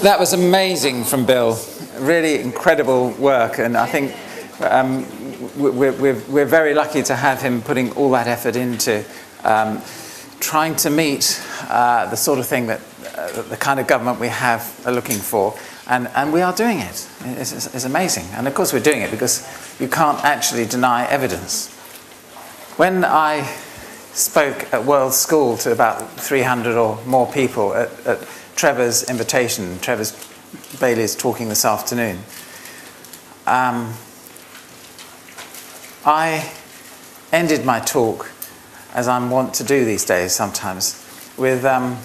That was amazing from Bill. Really incredible work, and I think we're very lucky to have him putting all that effort into trying to meet the sort of thing that the kind of government we have are looking for, and we are doing it. It's amazing, and of course we're doing it because you can't actually deny evidence. When I spoke at World School to about 300 or more people at Trevor's invitation. Trevor's Bailey is talking this afternoon. I ended my talk, as I'm wont to do these days sometimes, with the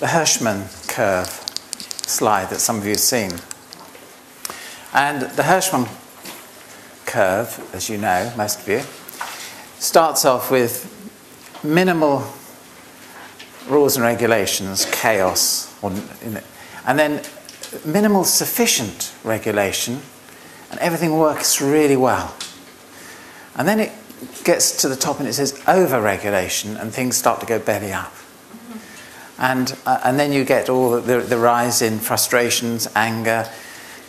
Hirschman curve slide that some of you have seen. And the Hirschman curve, as you know, most of you, starts off with minimal rules and regulations, chaos, and then minimal sufficient regulation, and everything works really well. And then it gets to the top and it says over-regulation, and things start to go belly up. And then you get all the rise in frustrations, anger,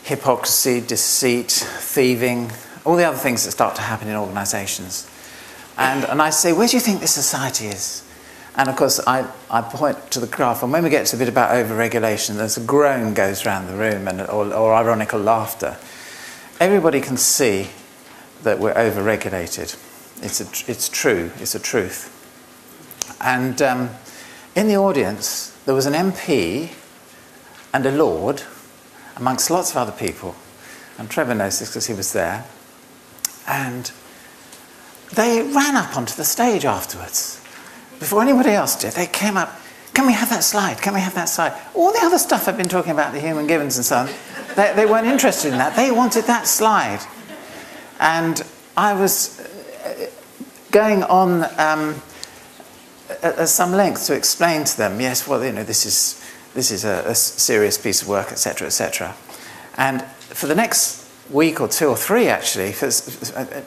hypocrisy, deceit, thieving, all the other things that start to happen in organisations. And I say, where do you think this society is? And of course, I point to the graph, and when we get to the bit about over-regulation, there's a groan goes around the room, or ironical laughter. Everybody can see that we're over-regulated. It's true, it's a truth. And in the audience, there was an MP and a Lord, amongst lots of other people, and Trevor knows this because he was there, and they ran up onto the stage afterwards. Before anybody else did, they came up, can we have that slide? Can we have that slide? All the other stuff I've been talking about, the human givens and so on, they weren't interested in that. They wanted that slide. And I was going on at some length to explain to them, yes, well, you know, this is a serious piece of work, etc., etc. And for the next week or two or three, actually,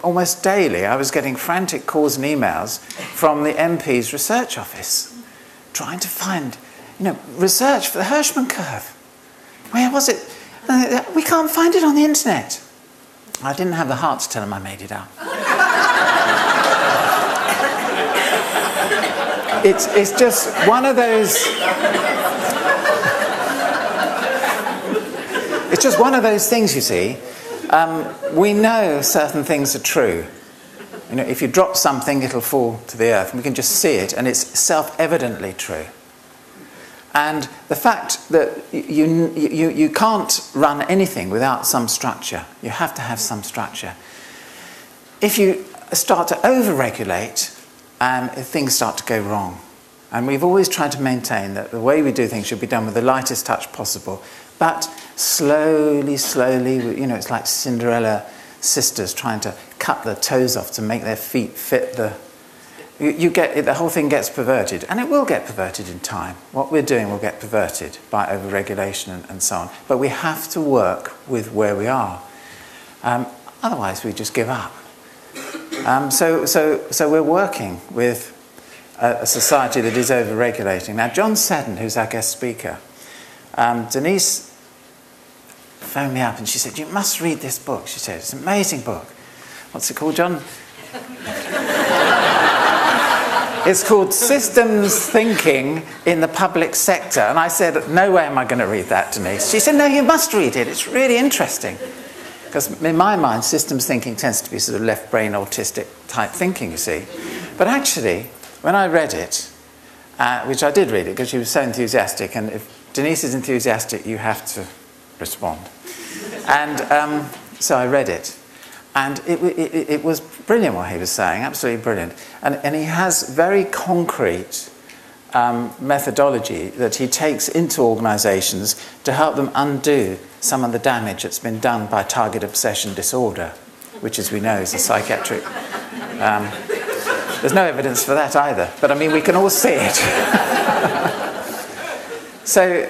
almost daily, I was getting frantic calls and emails from the MP's research office, trying to find, you know, research for the Hirschman curve. Where was it? We can't find it on the internet. I didn't have the heart to tell them I made it up. It's just one of those. It's just one of those things, you see. We know certain things are true. You know, if you drop something, it'll fall to the earth. And we can just see it, and it's self-evidently true. And the fact that you can't run anything without some structure. You have to have some structure. If you start to over-regulate, things start to go wrong. And we've always tried to maintain that the way we do things should be done with the lightest touch possible. But slowly, slowly, you know, it's like Cinderella sisters trying to cut their toes off to make their feet fit the... You get it, the whole thing gets perverted, and it will get perverted in time. What we're doing will get perverted by over-regulation and so on. But we have to work with where we are. Otherwise, we just give up. So we're working with a society that is over-regulating. Now, John Seddon, who's our guest speaker, Denise phoned me up and she said, you must read this book, she said. It's an amazing book. What's it called, John? It's called Systems Thinking in the Public Sector. And I said, no way am I going to read that, Denise. She said, no, you must read it. It's really interesting. Because in my mind, systems thinking tends to be sort of left-brain autistic type thinking, you see. But actually, when I read it, which I did read it because she was so enthusiastic, and if Denise is enthusiastic, you have to respond. And so I read it. And it was brilliant what he was saying, absolutely brilliant. And he has very concrete methodology that he takes into organisations to help them undo some of the damage that's been done by target obsession disorder, which, as we know, is a psychiatric... there's no evidence for that either, but I mean, we can all see it. So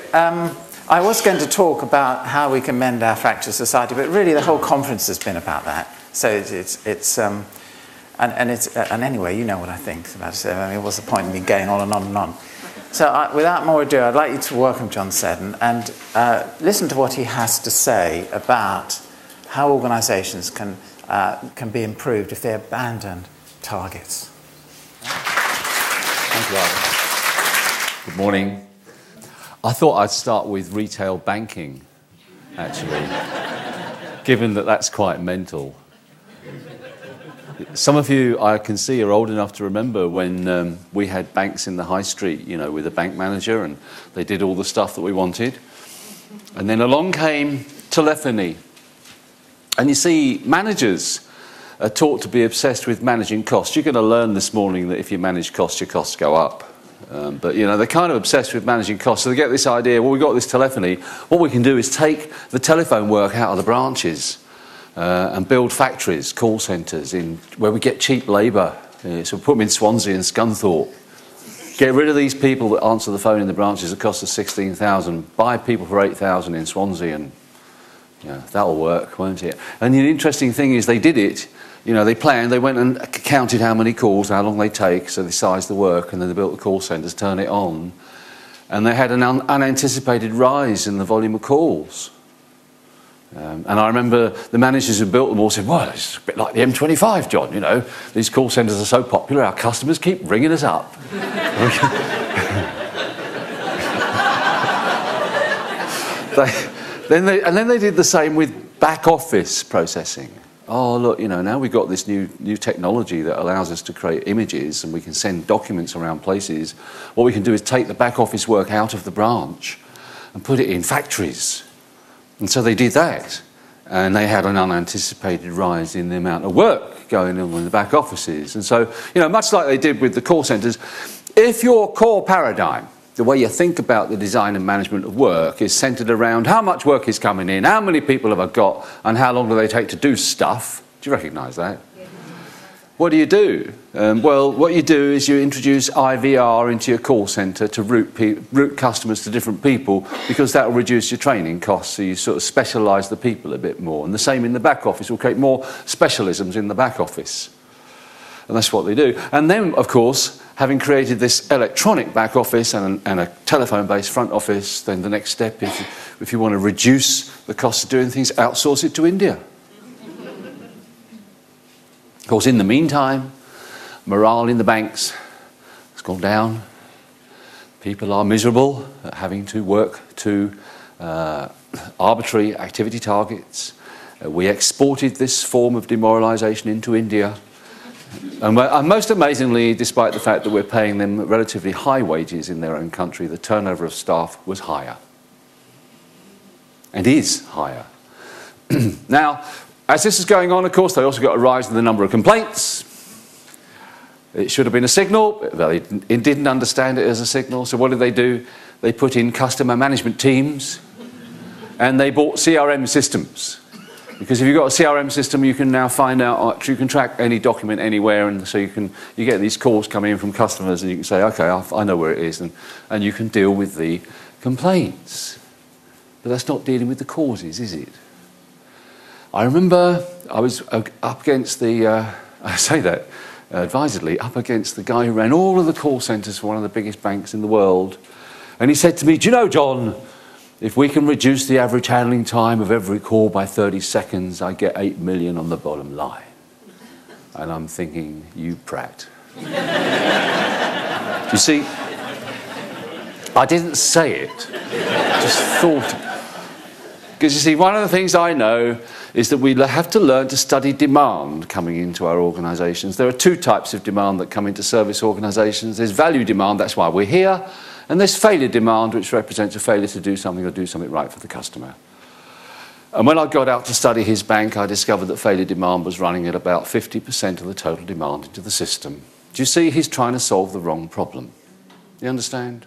I was going to talk about how we can mend our fractured society, but really the whole conference has been about that. So and anyway, you know what I think about it. So, I mean, what's the point of me going on and on and on? So without more ado, I'd like you to welcome John Seddon and listen to what he has to say about how organisations can be improved if they abandon targets. Thank you, Ivan. Good morning. I thought I'd start with retail banking, actually, given that that's quite mental. Some of you, I can see, are old enough to remember when we had banks in the high street, you know, with a bank manager, and they did all the stuff that we wanted. And then along came telephony. And you see, managers are taught to be obsessed with managing costs. You're going to learn this morning that if you manage costs, your costs go up. But, you know, they're kind of obsessed with managing costs. So they get this idea, well, we've got this telephony. What we can do is take the telephone work out of the branches and build factories, call centres, where we get cheap labour. So we put them in Swansea and Scunthorpe. Get rid of these people that answer the phone in the branches that cost us 16,000. Buy people for 8,000 in Swansea, and yeah, that'll work, won't it? And the interesting thing is they did it. You know, they planned, they went and counted how many calls, how long they take, so they sized the work, and then they built the call centres, turned it on, and they had an unanticipated rise in the volume of calls. And I remember the managers who built them all said, well, it's a bit like the M25, John, you know. These call centres are so popular, our customers keep ringing us up. Then they did the same with back office processing. Oh, look, you know, now we've got this new technology that allows us to create images and we can send documents around places. What we can do is take the back office work out of the branch and put it in factories. And so they did that. And they had an unanticipated rise in the amount of work going on in the back offices. And so, you know, much like they did with the call centres, if your core paradigm, the way you think about the design and management of work, is centred around how much work is coming in, how many people have I got, and how long do they take to do stuff. Do you recognise that? Yeah. What do you do? Well, what you do is you introduce IVR into your call centre to route customers to different people, because that will reduce your training costs, so you sort of specialise the people a bit more. And the same in the back office, will create more specialisms in the back office. And that's what they do. And then, of course, having created this electronic back office and a telephone-based front office, then the next step is, if you want to reduce the cost of doing things, outsource it to India. Of course, in the meantime, morale in the banks has gone down. People are miserable at having to work to arbitrary activity targets. We exported this form of demoralisation into India. And most amazingly, despite the fact that we're paying them relatively high wages in their own country, the turnover of staff was higher. And is higher. Now, as this is going on, of course, they also got a rise in the number of complaints. It should have been a signal. They didn't understand it as a signal. So what did they do? They put in customer management teams, and they bought CRM systems. Because if you've got a CRM system, you can now find out, you can track any document anywhere, and so you get these calls coming in from customers, and you can say, okay, I know where it is, and you can deal with the complaints. But that's not dealing with the causes, is it? I remember I was up against I say that advisedly, up against the guy who ran all of the call centres for one of the biggest banks in the world, and he said to me, do you know, John, if we can reduce the average handling time of every call by 30 seconds, I get 8 million on the bottom line. And I'm thinking, you prat. You see, I didn't say it, just thought it. Because you see, one of the things I know is that we have to learn to study demand coming into our organisations. There are two types of demand that come into service organisations. There's value demand, that's why we're here. And there's failure demand, which represents a failure to do something or do something right for the customer. And when I got out to study his bank, I discovered that failure demand was running at about 50% of the total demand into the system. Do you see? He's trying to solve the wrong problem. You understand?